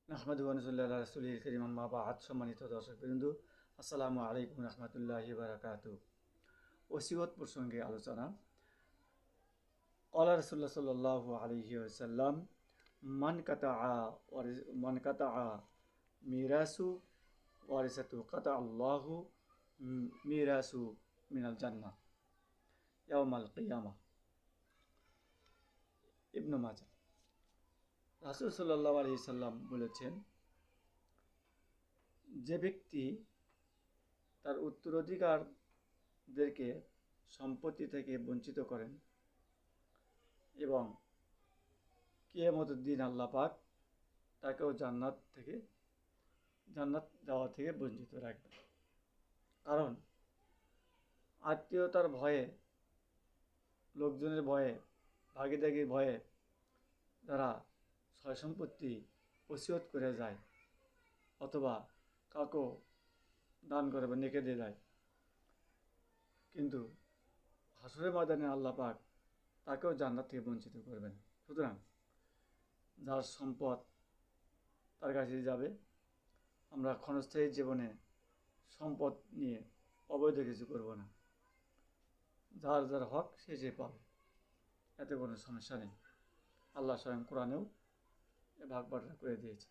নাহমাদুহু ওয়া নুসাল্লি আলা রাসূলিল কারীম আম্মা বা'দ। সম্মানিত দর্শকবৃন্দ, আসসালামু আলাইকুম রাহমাতুল্লাহি ওয়া বারাকাতুহু। ওসিয়ত প্রসঙ্গে আলোচনা। ক্বালা রাসূলুল্লাহ সাল্লাল্লাহু আলাইহি ওয়াসাল্লাম, মান কাতাআ মিরাসু ওয়ারিসাতু কাতাআ আল্লাহু মিরাসু মিনাল জান্নাহ ইয়াওমাল কিয়ামাহ। ইবনে মাজাহ। রাসূল সাল্লাল্লাহু আলাইহি সাল্লাম বলেছেন, যে ব্যক্তি তার উত্তরাধিকারদেরকে সম্পত্তি থেকে বঞ্চিত করেন এবং কিয়ামতের দিন আল্লাহ পাক তাকেও জান্নাত যাওয়া থেকে বঞ্চিত রাখবে। কারণ আত্মীয়তার ভয়ে, লোকজনের ভয়ে, ভাগিদারির ভয়ে যারা সয় সম্পত্তি ওসিয়ত করে যায় অথবা কাউকে দান করে বা নেকে দিয়ে যায়, কিন্তু হাসরের ময়দানে আল্লাহ পাক তাকেও জান্নাত থেকে বঞ্চিত করবেন। সুতরাং যার সম্পদ তার কাছে যাবে। আমরা ক্ষণস্থায়ী জীবনে সম্পদ নিয়ে অবৈধ কিছু করব না। যার যার হক সে পাবে, এতে কোনো সমস্যা নেই। আল্লাহ স্বয়ং কোরআনেও এ ভাগ বাটোয়ারা করে দিয়েছে।